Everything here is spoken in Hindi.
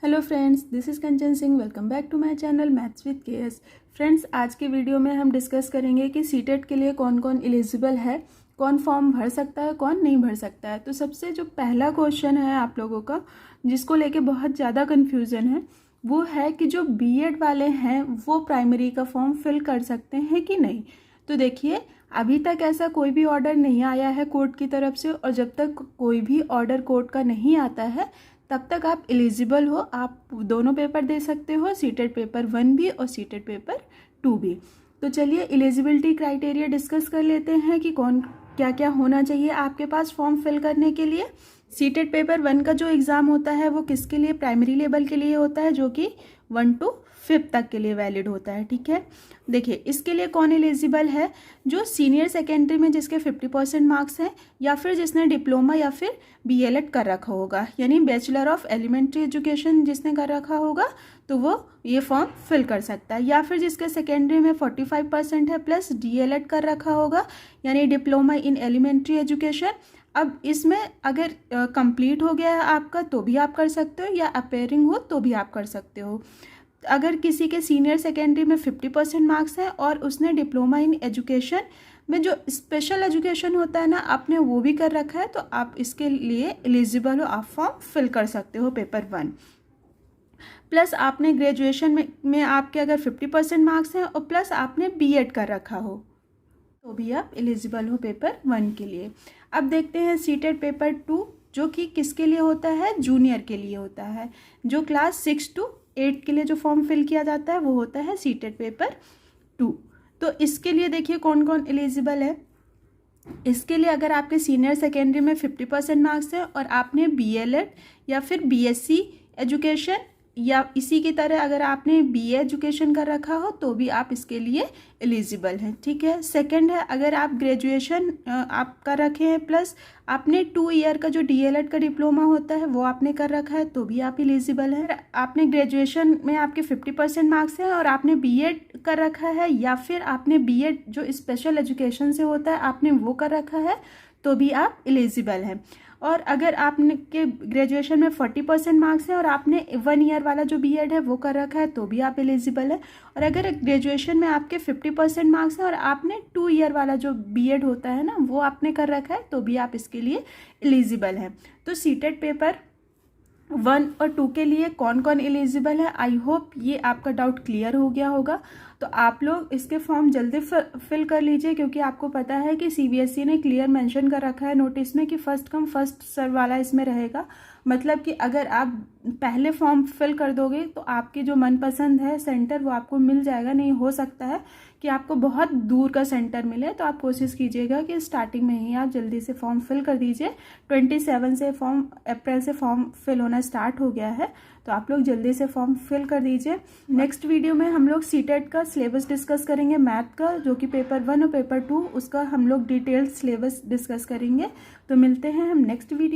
Hello friends, this is Kanchan Singh. Welcome back to my channel maths with KS. Friends, आज के वीडियो में हम डिस्कस करेंगे कि सीटेट के लिए कौन कौन एलिजिबल है, कौन फॉर्म भर सकता है, कौन नहीं भर सकता है। तो सबसे जो पहला क्वेश्चन है आप लोगों का, जिसको लेके बहुत ज़्यादा कन्फ्यूज़न है, वो है कि जो बीएड वाले हैं वो प्राइमरी का फॉर्म फिल कर सकते हैं कि नहीं। तो देखिए, अभी तक ऐसा कोई भी ऑर्डर नहीं आया है कोर्ट की तरफ से, और जब तक कोई भी ऑर्डर कोर्ट का नहीं आता है तब तक आप एलिजिबल हो। आप दोनों पेपर दे सकते हो, सीटेट पेपर 1 भी और सीटेट पेपर 2 भी। तो चलिए एलिजिबिलिटी क्राइटेरिया डिस्कस कर लेते हैं कि कौन क्या क्या होना चाहिए आपके पास फॉर्म फिल करने के लिए। सीटेट पेपर 1 का जो एग्ज़ाम होता है वो किसके लिए, प्राइमरी लेवल के लिए होता है, जो कि 1 to 5 तक के लिए वैलिड होता है। ठीक है, देखिए इसके लिए कौन एलिजिबल है, जो सीनियर सेकेंडरी में जिसके 50% मार्क्स हैं, या फिर जिसने डिप्लोमा या फिर बीएलएड कर रखा होगा, यानी बैचलर ऑफ एलिमेंट्री एजुकेशन जिसने कर रखा होगा तो वो ये फॉर्म फिल कर सकता है, या फिर जिसके सेकेंडरी में 45% है प्लस डीएलएड कर रखा होगा, यानी डिप्लोमा इन एलिमेंट्री एजुकेशन। अब इसमें अगर कंप्लीट हो गया है आपका तो भी आप कर सकते हो, या अपेयरिंग हो तो भी आप कर सकते हो। अगर किसी के सीनियर सेकेंडरी में 50% मार्क्स हैं और उसने डिप्लोमा इन एजुकेशन में जो स्पेशल एजुकेशन होता है ना, आपने वो भी कर रखा है, तो आप इसके लिए एलिजिबल हो, आप फॉर्म फिल कर सकते हो पेपर 1। प्लस आपने ग्रेजुएशन में आपके अगर 50% मार्क्स हैं और प्लस आपने बीएड कर रखा हो तो भी आप एलिजिबल हो पेपर 1 के लिए। अब देखते हैं सीटेट पेपर 2, जो कि किसके लिए होता है, जूनियर के लिए होता है। जो क्लास 6 to 8 के लिए जो फॉर्म फिल किया जाता है वो होता है सीटेट पेपर 2। तो इसके लिए देखिए कौन कौन एलिजिबल है। इसके लिए अगर आपके सीनियर सेकेंडरी में 50% मार्क्स है और आपने बीएलएड या फिर बीएससी एजुकेशन, या इसी की तरह अगर आपने बीए एजुकेशन कर रखा हो तो भी आप इसके लिए एलिजिबल हैं। ठीक है, सेकंड है, अगर आप ग्रेजुएशन आप कर रखे हैं प्लस आपने 2 ईयर का जो डीएलएड का डिप्लोमा होता है वो आपने कर रखा है तो भी आप एलिजिबल हैं। आपने ग्रेजुएशन में आपके 50% मार्क्स हैं और आपने बीएड कर रखा है, या फिर आपने बीएड जो स्पेशल एजुकेशन से होता है आपने वो कर रखा है तो भी आप एलिजिबल हैं। और अगर आपने के ग्रेजुएशन में 40% मार्क्स हैं और आपने 1 ईयर वाला जो बीएड है वो कर रखा है तो भी आप एलिजिबल है। और अगर ग्रेजुएशन में आपके 50% मार्क्स हैं और आपने 2 ईयर वाला जो बीएड होता है ना वो आपने कर रखा है तो भी आप इसके लिए एलिजिबल हैं। तो सीटेट पेपर 1 और 2 के लिए कौन कौन एलिजिबल है, आई होप ये आपका डाउट क्लियर हो गया होगा। तो आप लोग इसके फॉर्म जल्दी फिल कर लीजिए, क्योंकि आपको पता है कि सीबीएसई ने क्लियर मेंशन कर रखा है नोटिस में कि फर्स्ट कम फर्स्ट सर्व वाला इसमें रहेगा। मतलब कि अगर आप पहले फॉर्म फिल कर दोगे तो आपकी जो मनपसंद है सेंटर वो आपको मिल जाएगा। नहीं हो सकता है कि आपको बहुत दूर का सेंटर मिले, तो आप कोशिश कीजिएगा कि स्टार्टिंग में ही आप जल्दी से फॉर्म फिल कर दीजिए। 27 से अप्रैल से फॉर्म फिल होना स्टार्ट हो गया है, तो आप लोग जल्दी से फॉर्म फिल कर दीजिए। नेक्स्ट वीडियो में हम लोग सीटेट का सिलेबस डिस्कस करेंगे, मैथ का, जो कि पेपर 1 और पेपर 2 उसका हम लोग डिटेल्ड सिलेबस डिस्कस करेंगे। तो मिलते हैं हम नेक्स्ट वीडियो।